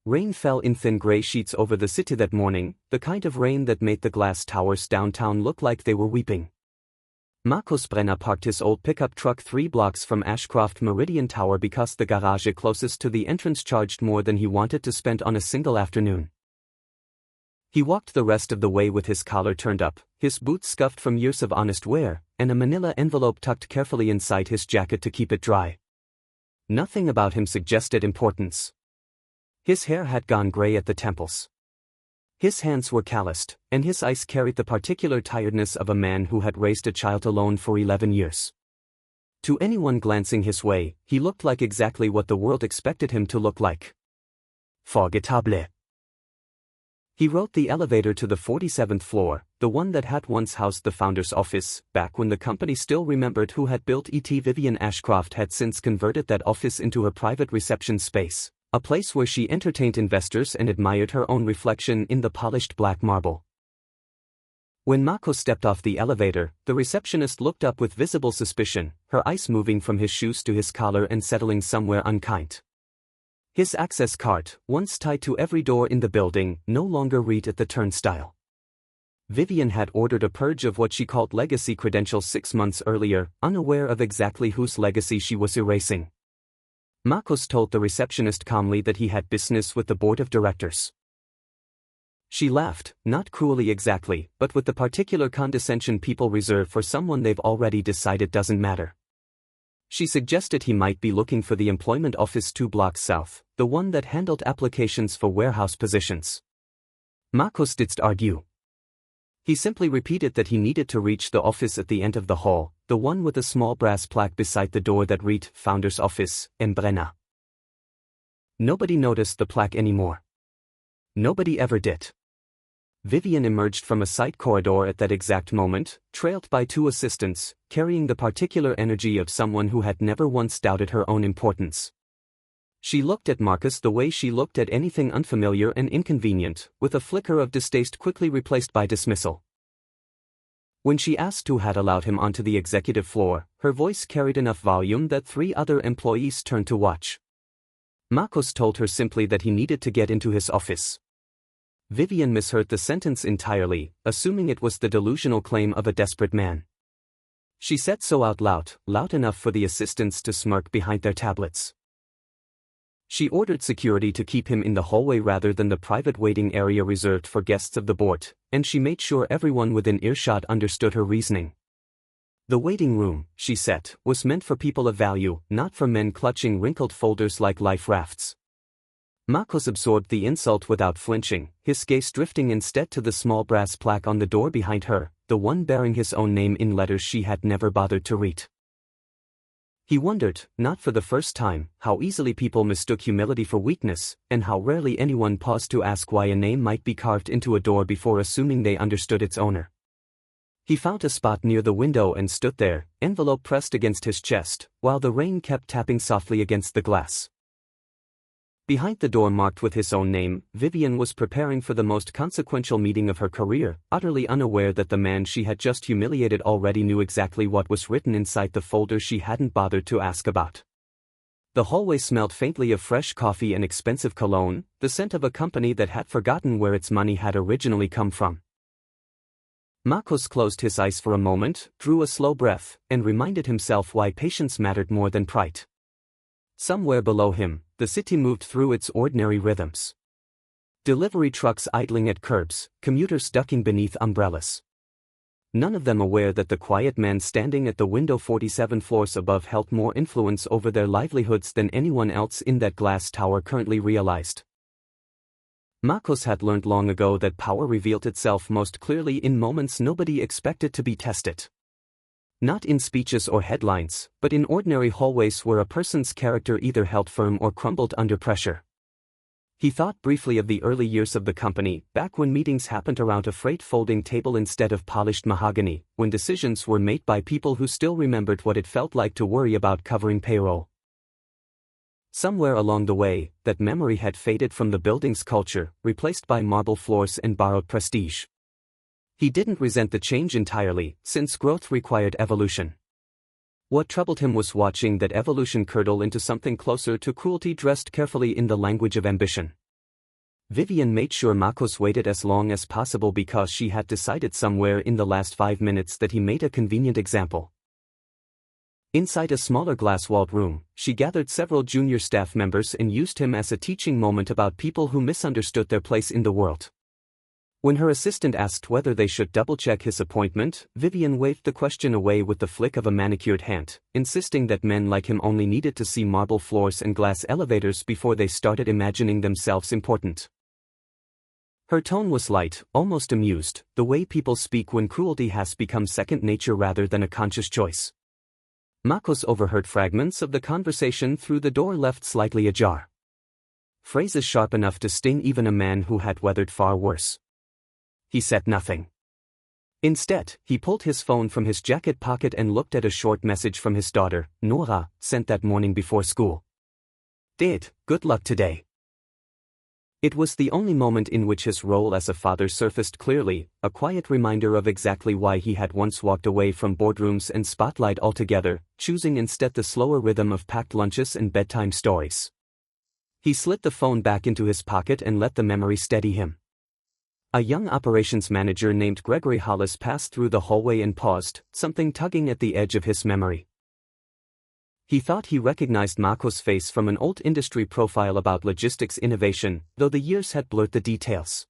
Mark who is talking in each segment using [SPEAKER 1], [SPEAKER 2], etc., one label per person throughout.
[SPEAKER 1] Rain fell in thin gray sheets over the city that morning, the kind of rain that made the glass towers downtown look like they were weeping. Markus Brenner parked his old pickup truck 3 blocks from Ashcroft Meridian Tower because the garage closest to the entrance charged more than he wanted to spend on a single afternoon. He walked the rest of the way with his collar turned up, his boots scuffed from years of honest wear, and a manila envelope tucked carefully inside his jacket to keep it dry. Nothing about him suggested importance. His hair had gone gray at the temples. His hands were calloused, and his eyes carried the particular tiredness of a man who had raised a child alone for 11 years. To anyone glancing his way, he looked like exactly what the world expected him to look like. Forgettable. He rode the elevator to the 47th floor, the one that had once housed the founder's office. Back when the company still remembered who had built it, Vivian Ashcroft had since converted that office into her private reception space, a place where she entertained investors and admired her own reflection in the polished black marble. When Markus stepped off the elevator, the receptionist looked up with visible suspicion, her eyes moving from his shoes to his collar and settling somewhere unkind. His access card, once tied to every door in the building, no longer read at the turnstile. Vivian had ordered a purge of what she called legacy credentials 6 months earlier, unaware of exactly whose legacy she was erasing. Markus told the receptionist calmly that he had business with the board of directors. She laughed, not cruelly exactly, but with the particular condescension people reserve for someone they've already decided doesn't matter. She suggested he might be looking for the employment office 2 blocks south, the one that handled applications for warehouse positions. Markus didn't argue. He simply repeated that he needed to reach the office at the end of the hall, the one with a small brass plaque beside the door that read, Founder's Office, in Brenner. Nobody noticed the plaque anymore. Nobody ever did. Vivian emerged from a side corridor at that exact moment, trailed by 2 assistants, carrying the particular energy of someone who had never once doubted her own importance. She looked at Markus the way she looked at anything unfamiliar and inconvenient, with a flicker of distaste quickly replaced by dismissal. When she asked who had allowed him onto the executive floor, her voice carried enough volume that 3 other employees turned to watch. Markus told her simply that he needed to get into his office. Vivian misheard the sentence entirely, assuming it was the delusional claim of a desperate man. She said so out loud, loud enough for the assistants to smirk behind their tablets. She ordered security to keep him in the hallway rather than the private waiting area reserved for guests of the board, and she made sure everyone within earshot understood her reasoning. The waiting room, she said, was meant for people of value, not for men clutching wrinkled folders like life rafts. Markus absorbed the insult without flinching, his gaze drifting instead to the small brass plaque on the door behind her, the one bearing his own name in letters she had never bothered to read. He wondered, not for the first time, how easily people mistook humility for weakness, and how rarely anyone paused to ask why a name might be carved into a door before assuming they understood its owner. He found a spot near the window and stood there, envelope pressed against his chest, while the rain kept tapping softly against the glass. Behind the door marked with his own name, Vivian was preparing for the most consequential meeting of her career, utterly unaware that the man she had just humiliated already knew exactly what was written inside the folder she hadn't bothered to ask about. The hallway smelled faintly of fresh coffee and expensive cologne, the scent of a company that had forgotten where its money had originally come from. Markus closed his eyes for a moment, drew a slow breath, and reminded himself why patience mattered more than pride. Somewhere below him, the city moved through its ordinary rhythms. Delivery trucks idling at curbs, commuters ducking beneath umbrellas. None of them aware that the quiet man standing at the window 47 floors above held more influence over their livelihoods than anyone else in that glass tower currently realized. Markus had learned long ago that power revealed itself most clearly in moments nobody expected to be tested. Not in speeches or headlines, but in ordinary hallways where a person's character either held firm or crumbled under pressure. He thought briefly of the early years of the company, back when meetings happened around a freight folding table instead of polished mahogany, when decisions were made by people who still remembered what it felt like to worry about covering payroll. Somewhere along the way, that memory had faded from the building's culture, replaced by marble floors and borrowed prestige. He didn't resent the change entirely, since growth required evolution. What troubled him was watching that evolution curdle into something closer to cruelty dressed carefully in the language of ambition. Vivian made sure Marcos waited as long as possible because she had decided somewhere in the last 5 minutes that he made a convenient example. Inside a smaller glass-walled room, she gathered several junior staff members and used him as a teaching moment about people who misunderstood their place in the world. When her assistant asked whether they should double-check his appointment, Vivian waved the question away with the flick of a manicured hand, insisting that men like him only needed to see marble floors and glass elevators before they started imagining themselves important. Her tone was light, almost amused, the way people speak when cruelty has become second nature rather than a conscious choice. Marcos overheard fragments of the conversation through the door left slightly ajar. Phrases sharp enough to sting even a man who had weathered far worse. He said nothing. Instead, he pulled his phone from his jacket pocket and looked at a short message from his daughter, Nora, sent that morning before school. "Dad, good luck today." It was the only moment in which his role as a father surfaced clearly, a quiet reminder of exactly why he had once walked away from boardrooms and spotlight altogether, choosing instead the slower rhythm of packed lunches and bedtime stories. He slid the phone back into his pocket and let the memory steady him. A young operations manager named Gregory Hollis passed through the hallway and paused, something tugging at the edge of his memory. He thought he recognized Marco's face from an old industry profile about logistics innovation, though the years had blurred the details.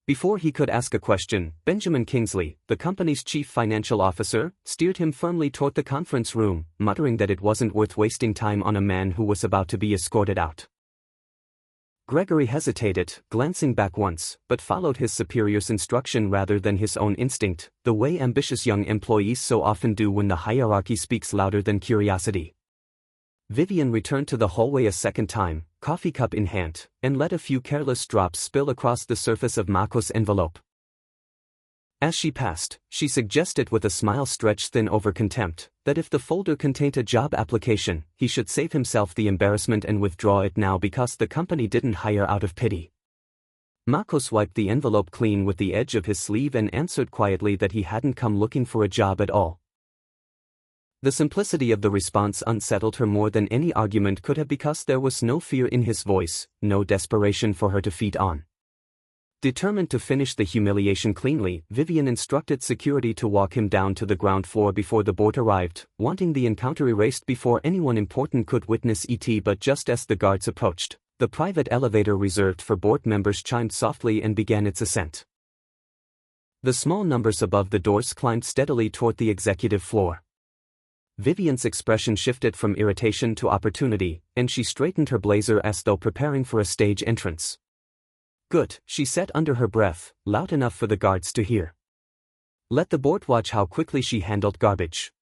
[SPEAKER 1] Before he could ask a question, Benjamin Kingsley, the company's chief financial officer, steered him firmly toward the conference room, muttering that it wasn't worth wasting time on a man who was about to be escorted out. Gregory hesitated, glancing back once, but followed his superior's instruction rather than his own instinct, the way ambitious young employees so often do when the hierarchy speaks louder than curiosity. Vivian returned to the hallway a second time, coffee cup in hand, and let a few careless drops spill across the surface of Marco's envelope. As she passed, she suggested with a smile stretched thin over contempt, that if the folder contained a job application, he should save himself the embarrassment and withdraw it now because the company didn't hire out of pity. Marcos wiped the envelope clean with the edge of his sleeve and answered quietly that he hadn't come looking for a job at all. The simplicity of the response unsettled her more than any argument could have because there was no fear in his voice, no desperation for her to feed on. Determined to finish the humiliation cleanly, Vivian instructed security to walk him down to the ground floor before the board arrived, wanting the encounter erased before anyone important could witness it. But just as the guards approached, the private elevator reserved for board members chimed softly and began its ascent. The small numbers above the doors climbed steadily toward the executive floor. Vivian's expression shifted from irritation to opportunity, and she straightened her blazer as though preparing for a stage entrance. "Good," she said under her breath, loud enough for the guards to hear. Let the board watch how quickly she handled garbage.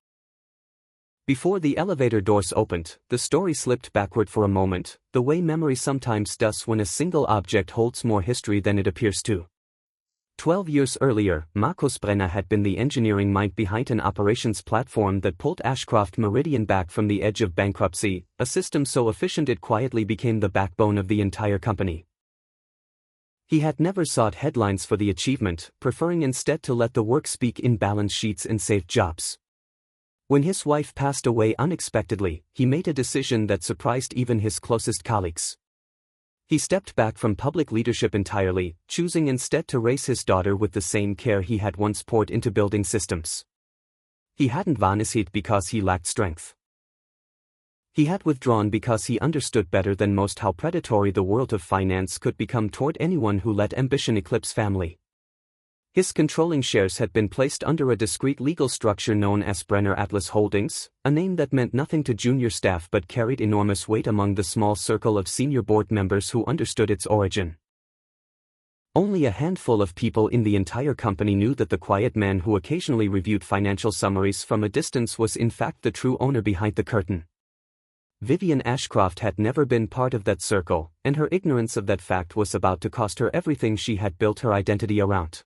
[SPEAKER 1] Before the elevator doors opened, the story slipped backward for a moment, the way memory sometimes does when a single object holds more history than it appears to. 12 years earlier, Marcos Brenner had been the engineering mind behind an operations platform that pulled Ashcroft Meridian back from the edge of bankruptcy, a system so efficient it quietly became the backbone of the entire company. He had never sought headlines for the achievement, preferring instead to let the work speak in balance sheets and save jobs. When his wife passed away unexpectedly, he made a decision that surprised even his closest colleagues. He stepped back from public leadership entirely, choosing instead to raise his daughter with the same care he had once poured into building systems. He hadn't vanished because he lacked strength. He had withdrawn because he understood better than most how predatory the world of finance could become toward anyone who let ambition eclipse family. His controlling shares had been placed under a discrete legal structure known as Brenner Atlas Holdings, a name that meant nothing to junior staff but carried enormous weight among the small circle of senior board members who understood its origin. Only a handful of people in the entire company knew that the quiet man who occasionally reviewed financial summaries from a distance was in fact the true owner behind the curtain. Vivian Ashcroft had never been part of that circle, and her ignorance of that fact was about to cost her everything she had built her identity around.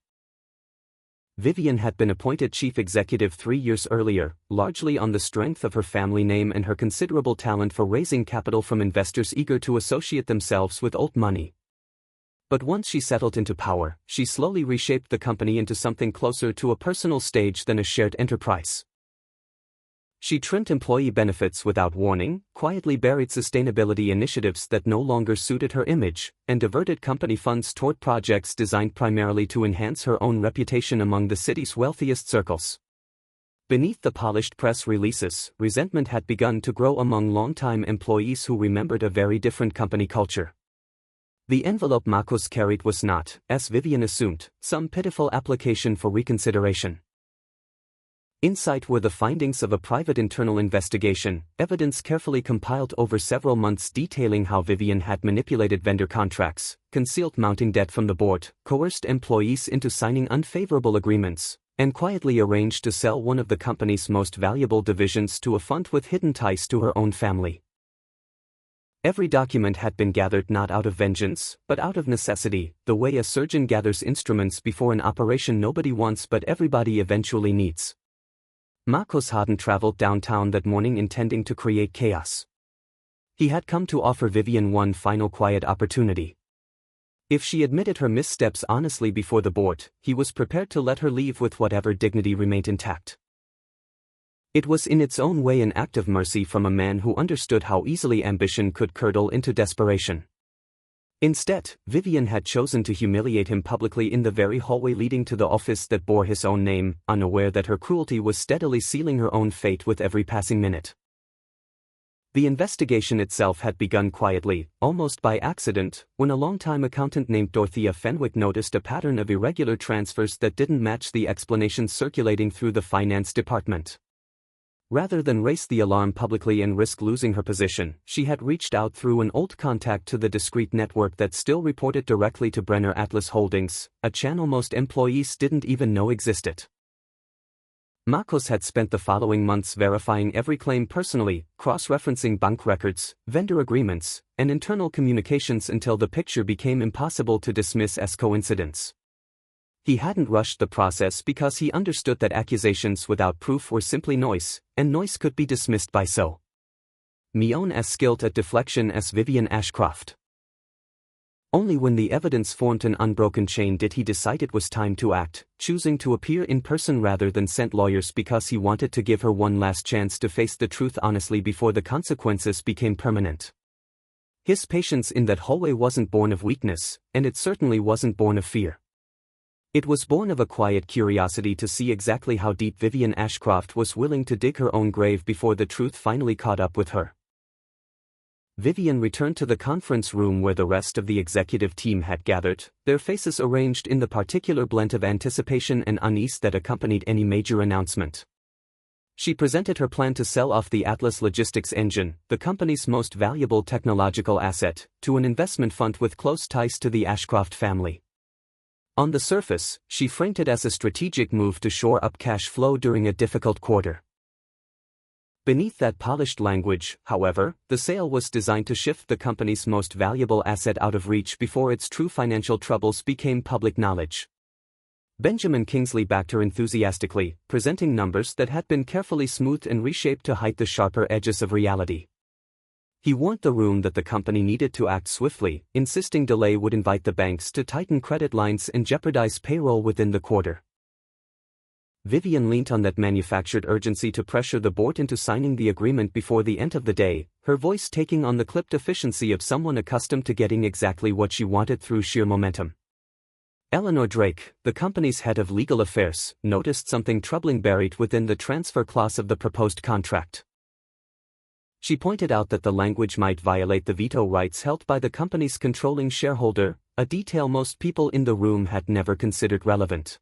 [SPEAKER 1] Vivian had been appointed chief executive 3 years earlier, largely on the strength of her family name and her considerable talent for raising capital from investors eager to associate themselves with old money. But once she settled into power, she slowly reshaped the company into something closer to a personal stage than a shared enterprise. She trimmed employee benefits without warning, quietly buried sustainability initiatives that no longer suited her image, and diverted company funds toward projects designed primarily to enhance her own reputation among the city's wealthiest circles. Beneath the polished press releases, resentment had begun to grow among longtime employees who remembered a very different company culture. The envelope Marcus carried was not, as Vivian assumed, some pitiful application for reconsideration. Inside were the findings of a private internal investigation, evidence carefully compiled over several months detailing how Vivian had manipulated vendor contracts, concealed mounting debt from the board, coerced employees into signing unfavorable agreements, and quietly arranged to sell one of the company's most valuable divisions to a fund with hidden ties to her own family. Every document had been gathered not out of vengeance, but out of necessity, the way a surgeon gathers instruments before an operation nobody wants but everybody eventually needs. Marcus hadn't traveled downtown that morning intending to create chaos. He had come to offer Vivian one final quiet opportunity. If she admitted her missteps honestly before the board, he was prepared to let her leave with whatever dignity remained intact. It was in its own way an act of mercy from a man who understood how easily ambition could curdle into desperation. Instead, Vivian had chosen to humiliate him publicly in the very hallway leading to the office that bore his own name, unaware that her cruelty was steadily sealing her own fate with every passing minute. The investigation itself had begun quietly, almost by accident, when a longtime accountant named Dorothea Fenwick noticed a pattern of irregular transfers that didn't match the explanations circulating through the finance department. Rather than raise the alarm publicly and risk losing her position, she had reached out through an old contact to the discreet network that still reported directly to Brenner Atlas Holdings, a channel most employees didn't even know existed. Marcus had spent the following months verifying every claim personally, cross-referencing bank records, vendor agreements, and internal communications until the picture became impossible to dismiss as coincidence. He hadn't rushed the process because he understood that accusations without proof were simply noise, and noise could be dismissed by so many as skilled at deflection as Vivian Ashcroft. Only when the evidence formed an unbroken chain did he decide it was time to act, choosing to appear in person rather than send lawyers because he wanted to give her one last chance to face the truth honestly before the consequences became permanent. His patience in that hallway wasn't born of weakness, and it certainly wasn't born of fear. It was born of a quiet curiosity to see exactly how deep Vivian Ashcroft was willing to dig her own grave before the truth finally caught up with her. Vivian returned to the conference room where the rest of the executive team had gathered, their faces arranged in the particular blend of anticipation and unease that accompanied any major announcement. She presented her plan to sell off the Atlas Logistics engine, the company's most valuable technological asset, to an investment fund with close ties to the Ashcroft family. On the surface, she framed it as a strategic move to shore up cash flow during a difficult quarter. Beneath that polished language, however, the sale was designed to shift the company's most valuable asset out of reach before its true financial troubles became public knowledge. Benjamin Kingsley backed her enthusiastically, presenting numbers that had been carefully smoothed and reshaped to hide the sharper edges of reality. He warned the room that the company needed to act swiftly, insisting delay would invite the banks to tighten credit lines and jeopardize payroll within the quarter. Vivian leaned on that manufactured urgency to pressure the board into signing the agreement before the end of the day, her voice taking on the clipped efficiency of someone accustomed to getting exactly what she wanted through sheer momentum. Eleanor Drake, the company's head of legal affairs, noticed something troubling buried within the transfer clause of the proposed contract. She pointed out that the language might violate the veto rights held by the company's controlling shareholder, a detail most people in the room had never considered relevant.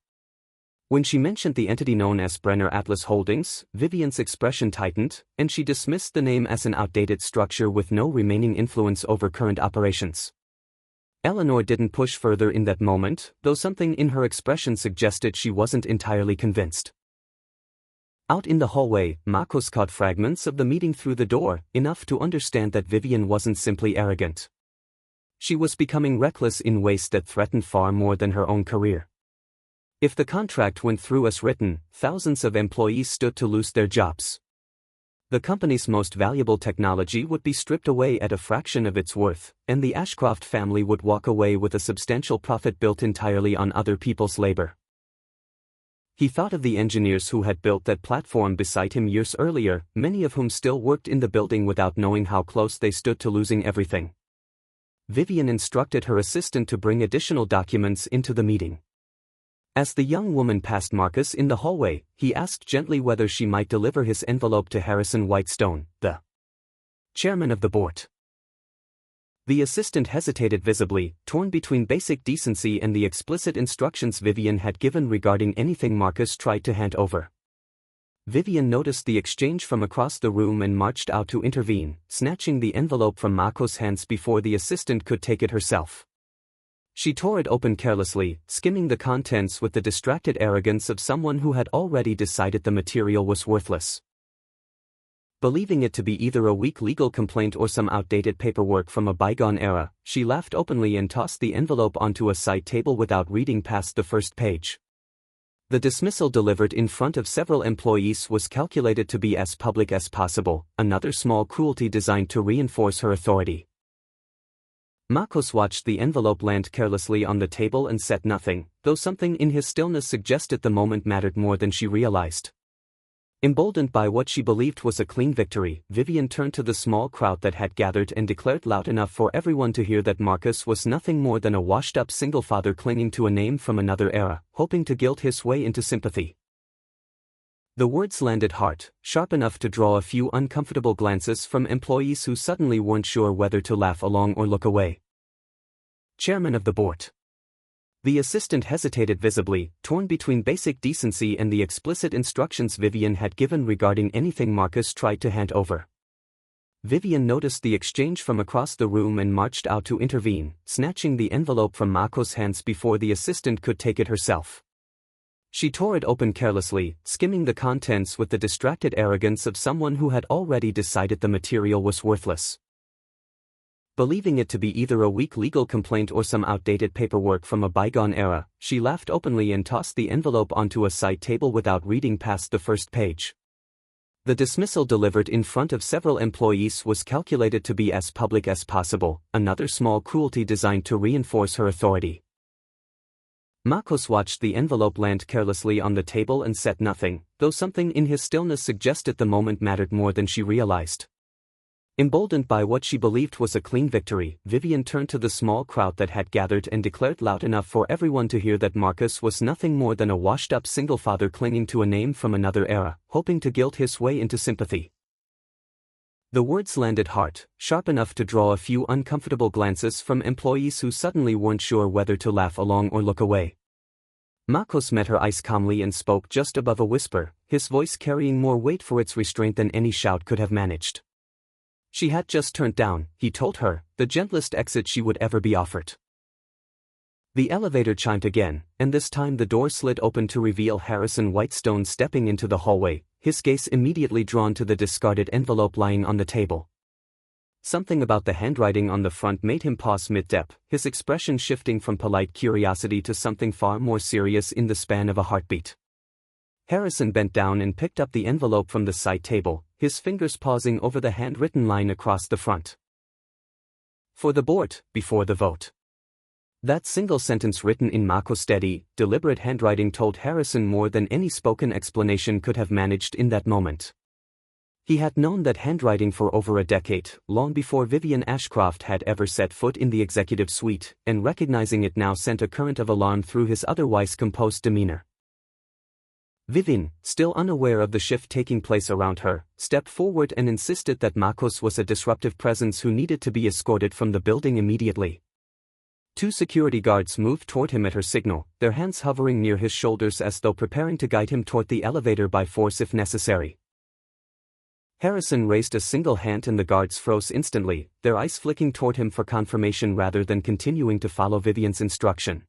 [SPEAKER 1] When she mentioned the entity known as Brenner Atlas Holdings, Vivian's expression tightened, and she dismissed the name as an outdated structure with no remaining influence over current operations. Eleanor didn't push further in that moment, though something in her expression suggested she wasn't entirely convinced. Out in the hallway, Marcus caught fragments of the meeting through the door, enough to understand that Vivian wasn't simply arrogant. She was becoming reckless in ways that threatened far more than her own career. If the contract went through as written, thousands of employees stood to lose their jobs. The company's most valuable technology would be stripped away at a fraction of its worth, and the Ashcroft family would walk away with a substantial profit built entirely on other people's labor. He thought of the engineers who had built that platform beside him years earlier, many of whom still worked in the building without knowing how close they stood to losing everything. Vivian instructed her assistant to bring additional documents into the meeting. As the young woman passed Marcus in the hallway, he asked gently whether she might deliver his envelope to Harrison Whitestone, the chairman of the board. The assistant hesitated visibly, torn between basic decency and the explicit instructions Vivian had given regarding anything Marcus tried to hand over. Vivian noticed the exchange from across the room and marched out to intervene, snatching the envelope from Marcos' hands before the assistant could take it herself. She tore it open carelessly, skimming the contents with the distracted arrogance of someone who had already decided the material was worthless. Believing it to be either a weak legal complaint or some outdated paperwork from a bygone era, she laughed openly and tossed the envelope onto a side table without reading past the first page. The dismissal delivered in front of several employees was calculated to be as public as possible, another small cruelty designed to reinforce her authority. Marcos watched the envelope land carelessly on the table and said nothing, though something in his stillness suggested the moment mattered more than she realized. Emboldened by what she believed was a clean victory, Vivian turned to the small crowd that had gathered and declared loud enough for everyone to hear that Marcus was nothing more than a washed-up single father clinging to a name from another era, hoping to guilt his way into sympathy. The words landed hard, sharp enough to draw a few uncomfortable glances from employees who suddenly weren't sure whether to laugh along or look away. Chairman of the board. The assistant hesitated visibly, torn between basic decency and the explicit instructions Vivian had given regarding anything Marcus tried to hand over. Vivian noticed the exchange from across the room and marched out to intervene, snatching the envelope from Marcos' hands before the assistant could take it herself. She tore it open carelessly, skimming the contents with the distracted arrogance of someone who had already decided the material was worthless. Believing it to be either a weak legal complaint or some outdated paperwork from a bygone era, she laughed openly and tossed the envelope onto a side table without reading past the first page. The dismissal delivered in front of several employees was calculated to be as public as possible, another small cruelty designed to reinforce her authority. Marcos watched the envelope land carelessly on the table and said nothing, though something in his stillness suggested the moment mattered more than she realized. Emboldened by what she believed was a clean victory, Vivian turned to the small crowd that had gathered and declared loud enough for everyone to hear that Marcus was nothing more than a washed-up single father clinging to a name from another era, hoping to guilt his way into sympathy. The words landed hard, sharp enough to draw a few uncomfortable glances from employees who suddenly weren't sure whether to laugh along or look away. Marcos met her eyes calmly and spoke just above a whisper, his voice carrying more weight for its restraint than any shout could have managed. She had just turned down, he told her, the gentlest exit she would ever be offered. The elevator chimed again, and this time the door slid open to reveal Harrison Whitestone stepping into the hallway, his gaze immediately drawn to the discarded envelope lying on the table. Something about the handwriting on the front made him pause mid-step, his expression shifting from polite curiosity to something far more serious in the span of a heartbeat. Harrison bent down and picked up the envelope from the side table, his fingers pausing over the handwritten line across the front. For the board, before the vote. That single sentence written in Marcos' steady, deliberate handwriting told Harrison more than any spoken explanation could have managed in that moment. He had known that handwriting for over a decade, long before Vivian Ashcroft had ever set foot in the executive suite, and recognizing it now sent a current of alarm through his otherwise composed demeanor. Vivian, still unaware of the shift taking place around her, stepped forward and insisted that Marcos was a disruptive presence who needed to be escorted from the building immediately. Two security guards moved toward him at her signal, their hands hovering near his shoulders as though preparing to guide him toward the elevator by force if necessary. Harrison raised a single hand and the guards froze instantly, their eyes flicking toward him for confirmation rather than continuing to follow Vivian's instruction.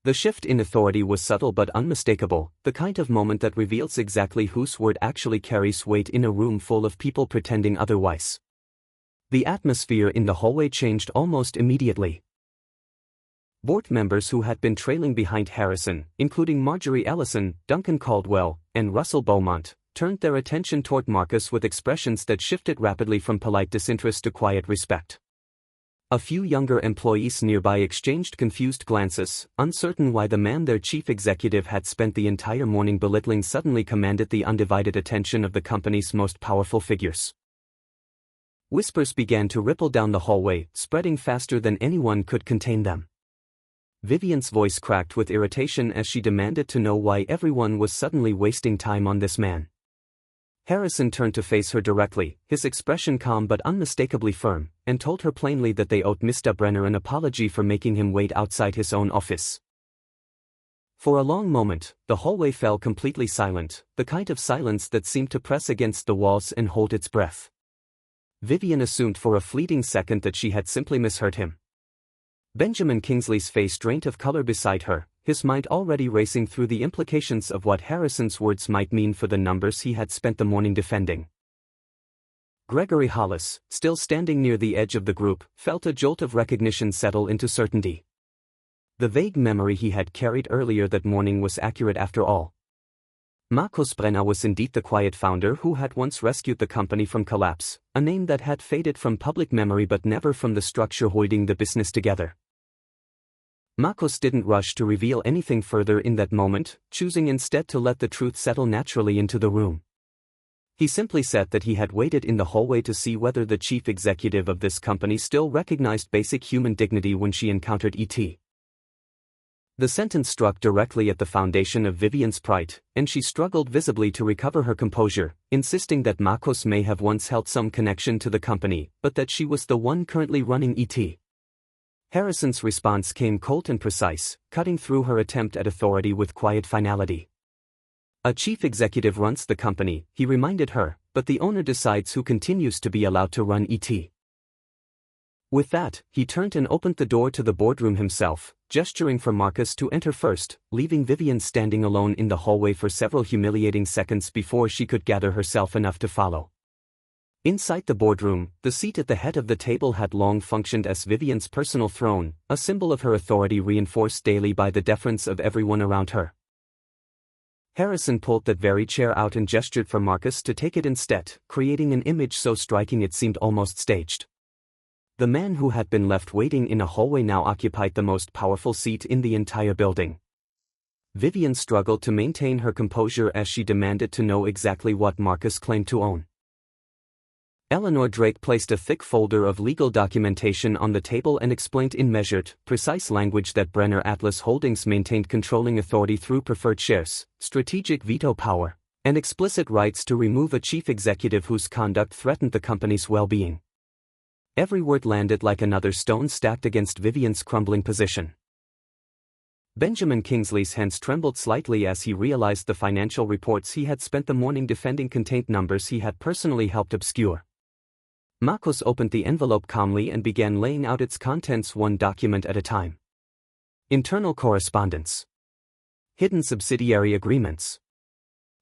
[SPEAKER 1] The shift in authority was subtle but unmistakable, the kind of moment that reveals exactly whose word actually carries weight in a room full of people pretending otherwise. The atmosphere in the hallway changed almost immediately. Board members who had been trailing behind Harrison, including Marjorie Ellison, Duncan Caldwell, and Russell Beaumont, turned their attention toward Marcus with expressions that shifted rapidly from polite disinterest to quiet respect. A few younger employees nearby exchanged confused glances, uncertain why the man their chief executive had spent the entire morning belittling suddenly commanded the undivided attention of the company's most powerful figures. Whispers began to ripple down the hallway, spreading faster than anyone could contain them. Vivian's voice cracked with irritation as she demanded to know why everyone was suddenly wasting time on this man. Harrison turned to face her directly, his expression calm but unmistakably firm, and told her plainly that they owed Mr. Brenner an apology for making him wait outside his own office. For a long moment, the hallway fell completely silent, the kind of silence that seemed to press against the walls and hold its breath. Vivian assumed for a fleeting second that she had simply misheard him. Benjamin Kingsley's face drained of color beside her, his mind already racing through the implications of what Harrison's words might mean for the numbers he had spent the morning defending. Gregory Hollis, still standing near the edge of the group, felt a jolt of recognition settle into certainty. The vague memory he had carried earlier that morning was accurate after all. Markus Brenner was indeed the quiet founder who had once rescued the company from collapse, a name that had faded from public memory but never from the structure holding the business together. Markus didn't rush to reveal anything further in that moment, choosing instead to let the truth settle naturally into the room. He simply said that he had waited in the hallway to see whether the chief executive of this company still recognized basic human dignity when she encountered E.T. The sentence struck directly at the foundation of Vivian's pride, and she struggled visibly to recover her composure, insisting that Markus may have once held some connection to the company, but that she was the one currently running E.T. Harrison's response came cold and precise, cutting through her attempt at authority with quiet finality. A chief executive runs the company, he reminded her, but the owner decides who continues to be allowed to run ET. With that, he turned and opened the door to the boardroom himself, gesturing for Markus to enter first, leaving Vivian standing alone in the hallway for several humiliating seconds before she could gather herself enough to follow. Inside the boardroom, the seat at the head of the table had long functioned as Vivian's personal throne, a symbol of her authority reinforced daily by the deference of everyone around her. Harrison pulled that very chair out and gestured for Markus to take it instead, creating an image so striking it seemed almost staged. The man who had been left waiting in a hallway now occupied the most powerful seat in the entire building. Vivian struggled to maintain her composure as she demanded to know exactly what Markus claimed to own. Eleanor Drake placed a thick folder of legal documentation on the table and explained in measured, precise language that Brenner Atlas Holdings maintained controlling authority through preferred shares, strategic veto power, and explicit rights to remove a chief executive whose conduct threatened the company's well-being. Every word landed like another stone stacked against Vivian's crumbling position. Benjamin Kingsley's hands trembled slightly as he realized the financial reports he had spent the morning defending contained numbers he had personally helped obscure. Markus opened the envelope calmly and began laying out its contents one document at a time. Internal correspondence. Hidden subsidiary agreements.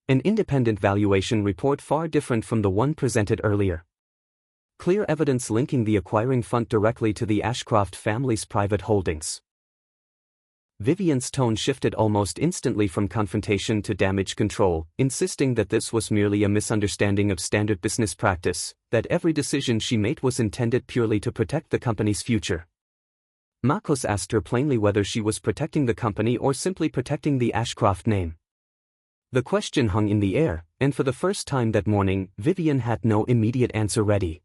[SPEAKER 1] An independent valuation report far different from the one presented earlier. Clear evidence linking the acquiring fund directly to the Ashcroft family's private holdings. Vivian's tone shifted almost instantly from confrontation to damage control, insisting that this was merely a misunderstanding of standard business practice, that every decision she made was intended purely to protect the company's future. Markus asked her plainly whether she was protecting the company or simply protecting the Ashcroft name. The question hung in the air, and for the first time that morning, Vivian had no immediate answer ready.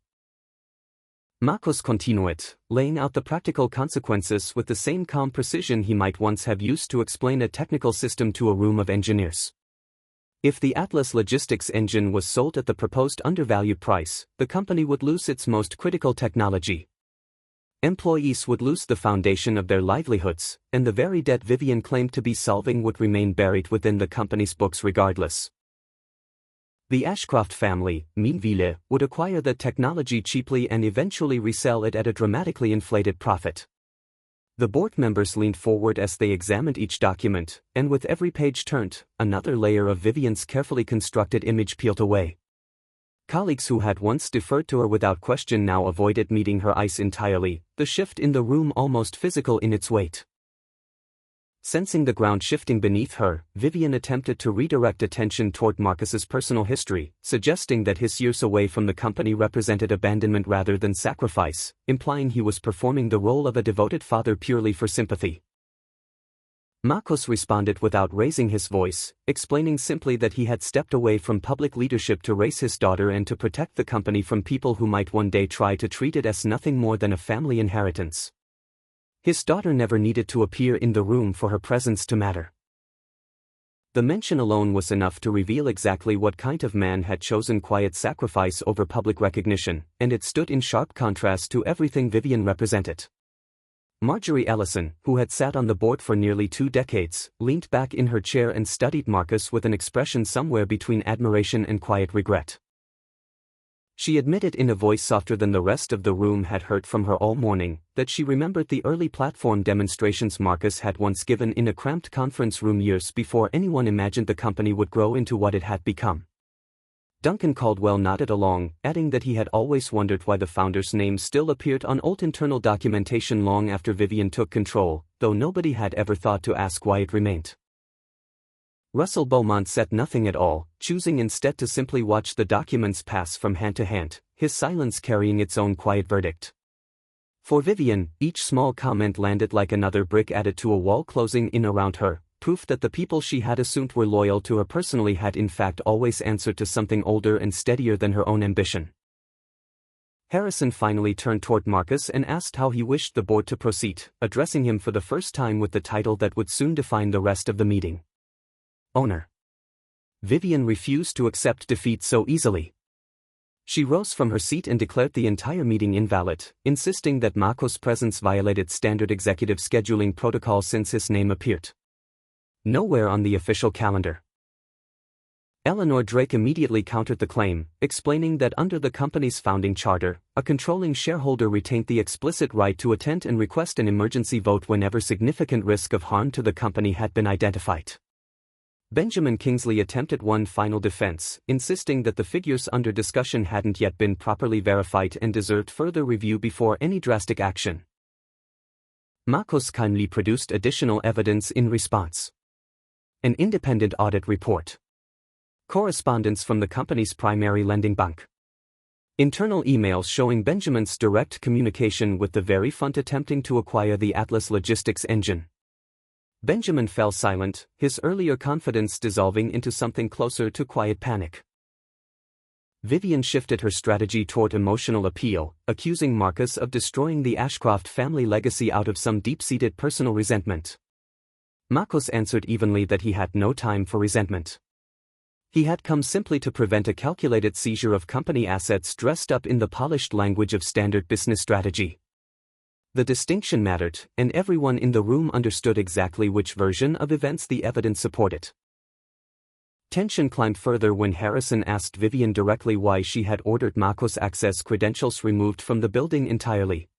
[SPEAKER 1] Markus continued, laying out the practical consequences with the same calm precision he might once have used to explain a technical system to a room of engineers. If the Atlas Logistics engine was sold at the proposed undervalued price, the company would lose its most critical technology. Employees would lose the foundation of their livelihoods, and the very debt Vivian claimed to be solving would remain buried within the company's books regardless. The Ashcroft family, meanwhile, would acquire that technology cheaply and eventually resell it at a dramatically inflated profit. The board members leaned forward as they examined each document, and with every page turned, another layer of Vivian's carefully constructed image peeled away. Colleagues who had once deferred to her without question now avoided meeting her eyes entirely, the shift in the room almost physical in its weight. Sensing the ground shifting beneath her, Vivian attempted to redirect attention toward Marcus's personal history, suggesting that his years away from the company represented abandonment rather than sacrifice, implying he was performing the role of a devoted father purely for sympathy. Marcus responded without raising his voice, explaining simply that he had stepped away from public leadership to raise his daughter and to protect the company from people who might one day try to treat it as nothing more than a family inheritance. His daughter never needed to appear in the room for her presence to matter. The mention alone was enough to reveal exactly what kind of man had chosen quiet sacrifice over public recognition, and it stood in sharp contrast to everything Vivian represented. Marjorie Ellison, who had sat on the board for nearly 2 decades, leaned back in her chair and studied Marcus with an expression somewhere between admiration and quiet regret. She admitted in a voice softer than the rest of the room had heard from her all morning, that she remembered the early platform demonstrations Marcus had once given in a cramped conference room years before anyone imagined the company would grow into what it had become. Duncan Caldwell nodded along, adding that he had always wondered why the founder's name still appeared on old internal documentation long after Vivian took control, though nobody had ever thought to ask why it remained. Russell Beaumont said nothing at all, choosing instead to simply watch the documents pass from hand to hand, his silence carrying its own quiet verdict. For Vivian, each small comment landed like another brick added to a wall closing in around her, proof that the people she had assumed were loyal to her personally had in fact always answered to something older and steadier than her own ambition. Harrison finally turned toward Marcus and asked how he wished the board to proceed, addressing him for the first time with the title that would soon define the rest of the meeting: Owner. Vivian refused to accept defeat so easily. She rose from her seat and declared the entire meeting invalid, insisting that Marcus' presence violated standard executive scheduling protocol since his name appeared nowhere on the official calendar. Eleanor Drake immediately countered the claim, explaining that under the company's founding charter, a controlling shareholder retained the explicit right to attend and request an emergency vote whenever significant risk of harm to the company had been identified. Benjamin Kingsley attempted one final defense, insisting that the figures under discussion hadn't yet been properly verified and deserved further review before any drastic action. Marcus kindly produced additional evidence in response: an independent audit report, correspondence from the company's primary lending bank, internal emails showing Benjamin's direct communication with the very fund attempting to acquire the Atlas logistics engine. Benjamin fell silent, his earlier confidence dissolving into something closer to quiet panic. Vivian shifted her strategy toward emotional appeal, accusing Marcus of destroying the Ashcroft family legacy out of some deep-seated personal resentment. Marcus answered evenly that he had no time for resentment. He had come simply to prevent a calculated seizure of company assets dressed up in the polished language of standard business strategy. The distinction mattered, and everyone in the room understood exactly which version of events the evidence supported. Tension climbed further when Harrison asked Vivian directly why she had ordered Marcus' access credentials removed from the building entirely.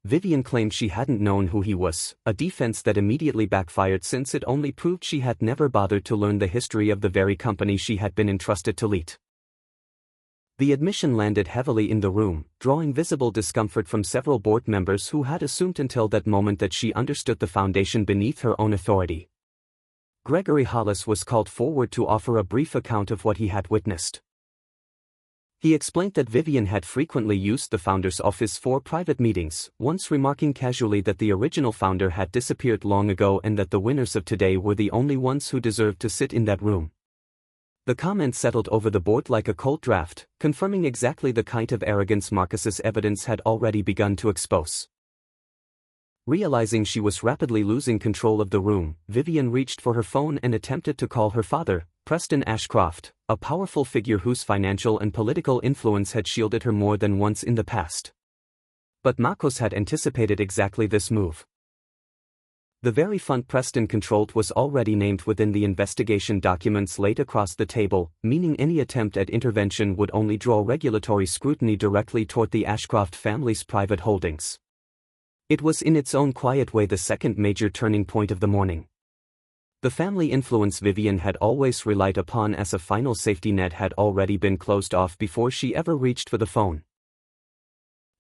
[SPEAKER 1] Vivian claimed she hadn't known who he was, a defense that immediately backfired since it only proved she had never bothered to learn the history of the very company she had been entrusted to lead. The admission landed heavily in the room, drawing visible discomfort from several board members who had assumed until that moment that she understood the foundation beneath her own authority. Gregory Hollis was called forward to offer a brief account of what he had witnessed. He explained that Vivian had frequently used the founder's office for private meetings, once remarking casually that the original founder had disappeared long ago and that the winners of today were the only ones who deserved to sit in that room. The comment settled over the board like a cold draft, confirming exactly the kind of arrogance Marcus's evidence had already begun to expose. Realizing she was rapidly losing control of the room, Vivian reached for her phone and attempted to call her father, Preston Ashcroft, a powerful figure whose financial and political influence had shielded her more than once in the past. But Marcus had anticipated exactly this move. The very fund Preston controlled was already named within the investigation documents laid across the table, meaning any attempt at intervention would only draw regulatory scrutiny directly toward the Ashcroft family's private holdings. It was in its own quiet way the second major turning point of the morning. The family influence Vivian had always relied upon as a final safety net had already been closed off before she ever reached for the phone.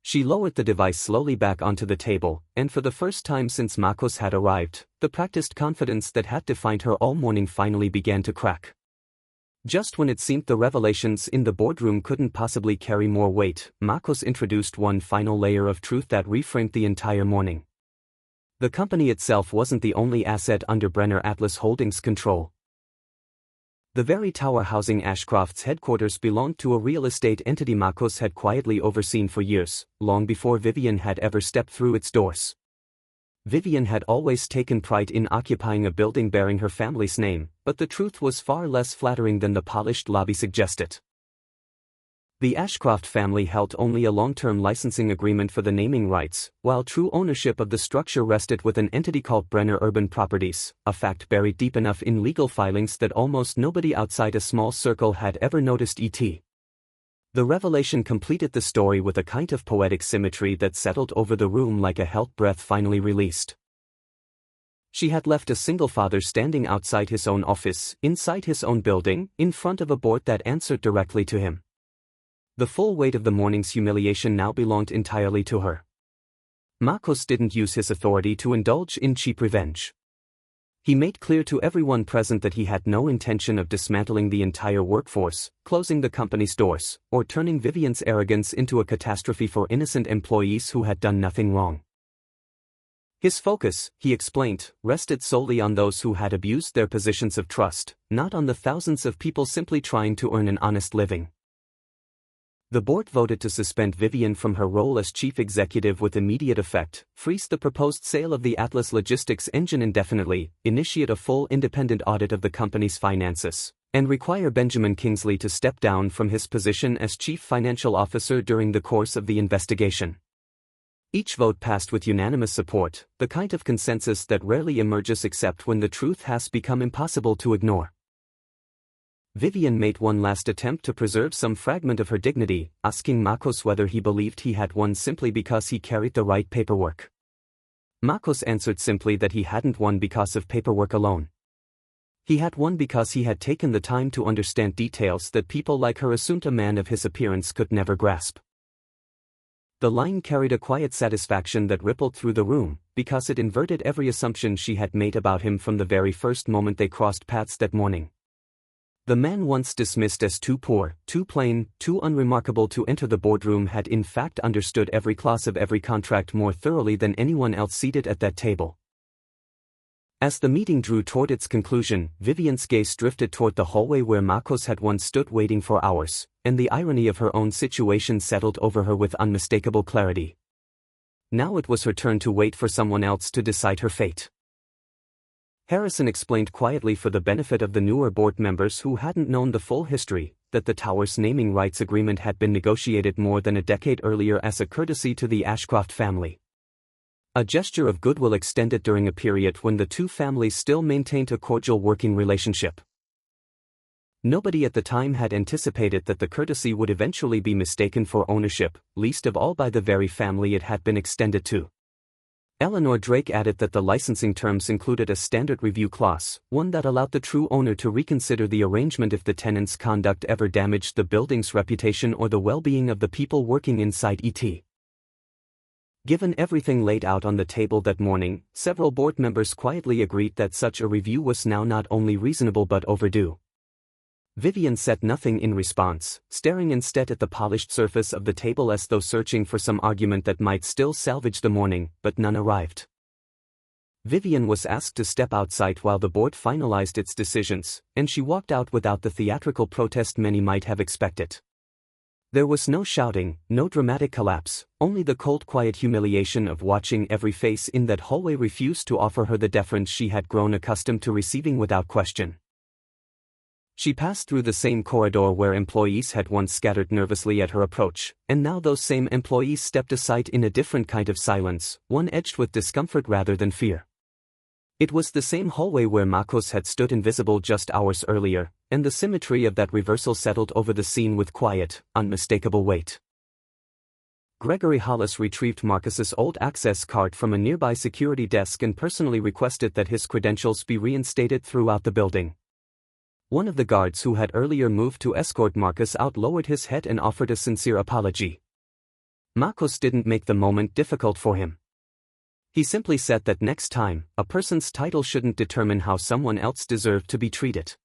[SPEAKER 1] She lowered the device slowly back onto the table, and for the first time since Marcos had arrived, the practiced confidence that had defined her all morning finally began to crack. Just when it seemed the revelations in the boardroom couldn't possibly carry more weight, Marcos introduced one final layer of truth that reframed the entire morning. The company itself wasn't the only asset under Brenner Atlas Holdings' control. The very tower housing Ashcroft's headquarters belonged to a real estate entity Marcos had quietly overseen for years, long before Vivian had ever stepped through its doors. Vivian had always taken pride in occupying a building bearing her family's name, but the truth was far less flattering than the polished lobby suggested. The Ashcroft family held only a long-term licensing agreement for the naming rights, while true ownership of the structure rested with an entity called Brenner Urban Properties, a fact buried deep enough in legal filings that almost nobody outside a small circle had ever noticed it. The revelation completed the story with a kind of poetic symmetry that settled over the room like a held breath finally released. She had left a single father standing outside his own office, inside his own building, in front of a board that answered directly to him. The full weight of the morning's humiliation now belonged entirely to her. Marcos didn't use his authority to indulge in cheap revenge. He made clear to everyone present that he had no intention of dismantling the entire workforce, closing the company's doors, or turning Vivian's arrogance into a catastrophe for innocent employees who had done nothing wrong. His focus, he explained, rested solely on those who had abused their positions of trust, not on the thousands of people simply trying to earn an honest living. The board voted to suspend Vivian from her role as chief executive with immediate effect, freeze the proposed sale of the Atlas Logistics engine indefinitely, initiate a full independent audit of the company's finances, and require Benjamin Kingsley to step down from his position as chief financial officer during the course of the investigation. Each vote passed with unanimous support, the kind of consensus that rarely emerges except when the truth has become impossible to ignore. Vivian made one last attempt to preserve some fragment of her dignity, asking Marcos whether he believed he had won simply because he carried the right paperwork. Marcos answered simply that he hadn't won because of paperwork alone. He had won because he had taken the time to understand details that people like her assumed a man of his appearance could never grasp. The line carried a quiet satisfaction that rippled through the room, because it inverted every assumption she had made about him from the very first moment they crossed paths that morning. The man once dismissed as too poor, too plain, too unremarkable to enter the boardroom had in fact understood every clause of every contract more thoroughly than anyone else seated at that table. As the meeting drew toward its conclusion, Vivian's gaze drifted toward the hallway where Marcos had once stood waiting for hours, and the irony of her own situation settled over her with unmistakable clarity. Now it was her turn to wait for someone else to decide her fate. Harrison explained quietly for the benefit of the newer board members who hadn't known the full history, that the tower's naming rights agreement had been negotiated more than a decade earlier as a courtesy to the Ashcroft family. A gesture of goodwill extended during a period when the two families still maintained a cordial working relationship. Nobody at the time had anticipated that the courtesy would eventually be mistaken for ownership, least of all by the very family it had been extended to. Eleanor Drake added that the licensing terms included a standard review clause, one that allowed the true owner to reconsider the arrangement if the tenant's conduct ever damaged the building's reputation or the well-being of the people working inside it. Given everything laid out on the table that morning, several board members quietly agreed that such a review was now not only reasonable but overdue. Vivian said nothing in response, staring instead at the polished surface of the table as though searching for some argument that might still salvage the morning, but none arrived. Vivian was asked to step outside while the board finalized its decisions, and she walked out without the theatrical protest many might have expected. There was no shouting, no dramatic collapse, only the cold quiet humiliation of watching every face in that hallway refuse to offer her the deference she had grown accustomed to receiving without question. She passed through the same corridor where employees had once scattered nervously at her approach, and now those same employees stepped aside in a different kind of silence, one edged with discomfort rather than fear. It was the same hallway where Marcos had stood invisible just hours earlier, and the symmetry of that reversal settled over the scene with quiet, unmistakable weight. Gregory Hollis retrieved Marcus's old access card from a nearby security desk and personally requested that his credentials be reinstated throughout the building. One of the guards who had earlier moved to escort Marcus out lowered his head and offered a sincere apology. Marcos didn't make the moment difficult for him. He simply said that next time, a person's title shouldn't determine how someone else deserved to be treated.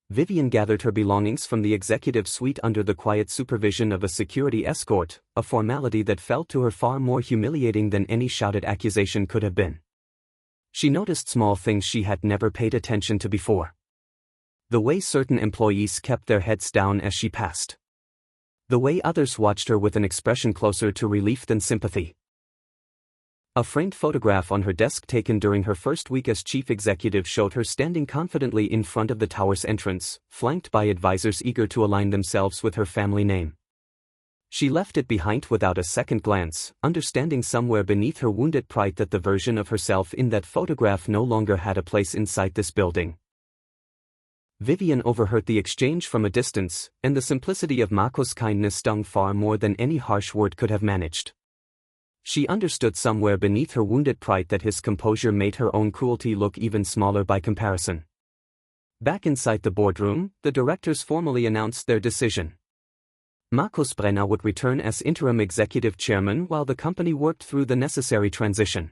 [SPEAKER 1] Vivian gathered her belongings from the executive suite under the quiet supervision of a security escort, a formality that felt to her far more humiliating than any shouted accusation could have been. She noticed small things she had never paid attention to before. The way certain employees kept their heads down as she passed. The way others watched her with an expression closer to relief than sympathy. A framed photograph on her desk taken during her first week as chief executive showed her standing confidently in front of the tower's entrance, flanked by advisors eager to align themselves with her family name. She left it behind without a second glance, understanding somewhere beneath her wounded pride that the version of herself in that photograph no longer had a place inside this building. Vivian overheard the exchange from a distance, and the simplicity of Marcos' kindness stung far more than any harsh word could have managed. She understood somewhere beneath her wounded pride that his composure made her own cruelty look even smaller by comparison. Back inside the boardroom, the directors formally announced their decision. Marcos Brenner would return as interim executive chairman while the company worked through the necessary transition.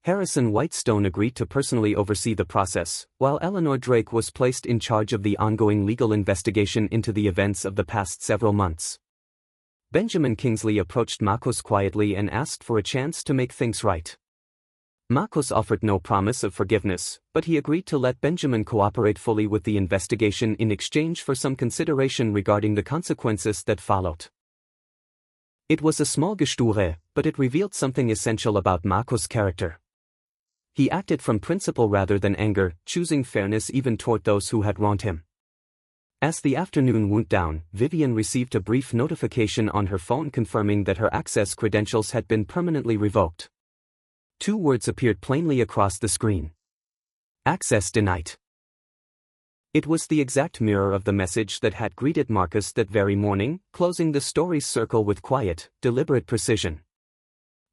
[SPEAKER 1] Harrison Whitestone agreed to personally oversee the process, while Eleanor Drake was placed in charge of the ongoing legal investigation into the events of the past several months. Benjamin Kingsley approached Marcos quietly and asked for a chance to make things right. Marcos offered no promise of forgiveness, but he agreed to let Benjamin cooperate fully with the investigation in exchange for some consideration regarding the consequences that followed. It was a small gesture, but it revealed something essential about Marcos' character. He acted from principle rather than anger, choosing fairness even toward those who had wronged him. As the afternoon wound down, Vivian received a brief notification on her phone confirming that her access credentials had been permanently revoked. 2 words appeared plainly across the screen. Access denied. It was the exact mirror of the message that had greeted Marcos that very morning, closing the story's circle with quiet, deliberate precision.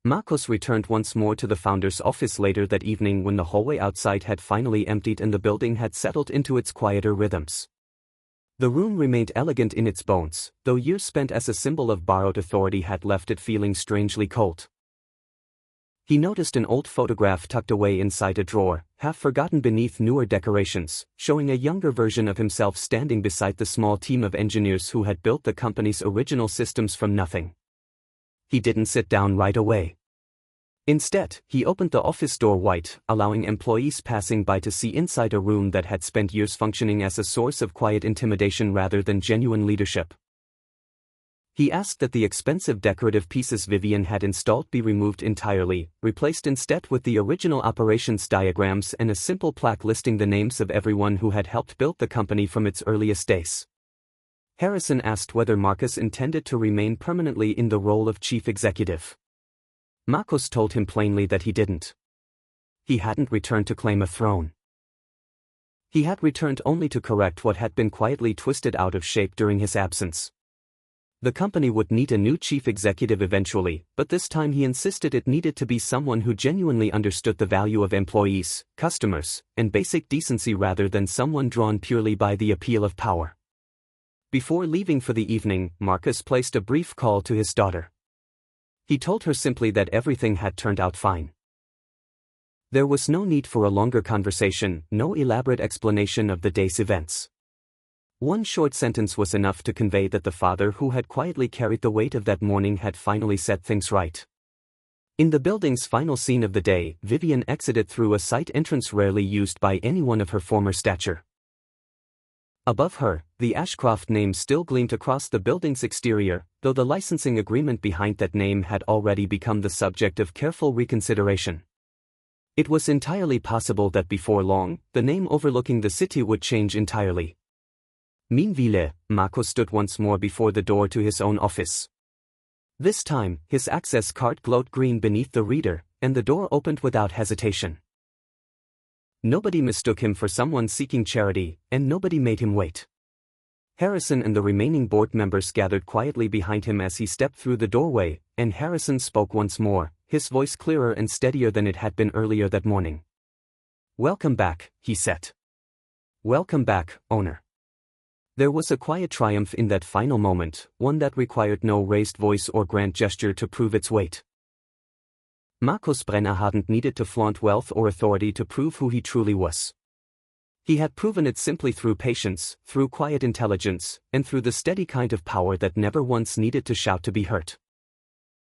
[SPEAKER 1] Marcos returned once more to the founder's office later that evening when the hallway outside had finally emptied and the building had settled into its quieter rhythms. The room remained elegant in its bones, though years spent as a symbol of borrowed authority had left it feeling strangely cold. He noticed an old photograph tucked away inside a drawer, half forgotten beneath newer decorations, showing a younger version of himself standing beside the small team of engineers who had built the company's original systems from nothing. He didn't sit down right away. Instead, he opened the office door wide, allowing employees passing by to see inside a room that had spent years functioning as a source of quiet intimidation rather than genuine leadership. He asked that the expensive decorative pieces Vivian had installed be removed entirely, replaced instead with the original operations diagrams and a simple plaque listing the names of everyone who had helped build the company from its earliest days. Harrison asked whether Marcos intended to remain permanently in the role of chief executive. Marcos told him plainly that he didn't. He hadn't returned to claim a throne. He had returned only to correct what had been quietly twisted out of shape during his absence. The company would need a new chief executive eventually, but this time he insisted it needed to be someone who genuinely understood the value of employees, customers, and basic decency rather than someone drawn purely by the appeal of power. Before leaving for the evening, Marcos placed a brief call to his daughter. He told her simply that everything had turned out fine. There was no need for a longer conversation, no elaborate explanation of the day's events. One short sentence was enough to convey that the father who had quietly carried the weight of that morning had finally set things right. In the building's final scene of the day, Vivian exited through a side entrance rarely used by anyone of her former stature. Above her, the Ashcroft name still gleamed across the building's exterior, though the licensing agreement behind that name had already become the subject of careful reconsideration. It was entirely possible that before long, the name overlooking the city would change entirely. Meanwhile, Marcos stood once more before the door to his own office. This time, his access card glowed green beneath the reader, and the door opened without hesitation. Nobody mistook him for someone seeking charity, and nobody made him wait. Harrison and the remaining board members gathered quietly behind him as he stepped through the doorway, and Harrison spoke once more, his voice clearer and steadier than it had been earlier that morning. "Welcome back," he said. "Welcome back, owner." There was a quiet triumph in that final moment, one that required no raised voice or grand gesture to prove its weight. Markus Brenner hadn't needed to flaunt wealth or authority to prove who he truly was. He had proven it simply through patience, through quiet intelligence, and through the steady kind of power that never once needed to shout to be heard.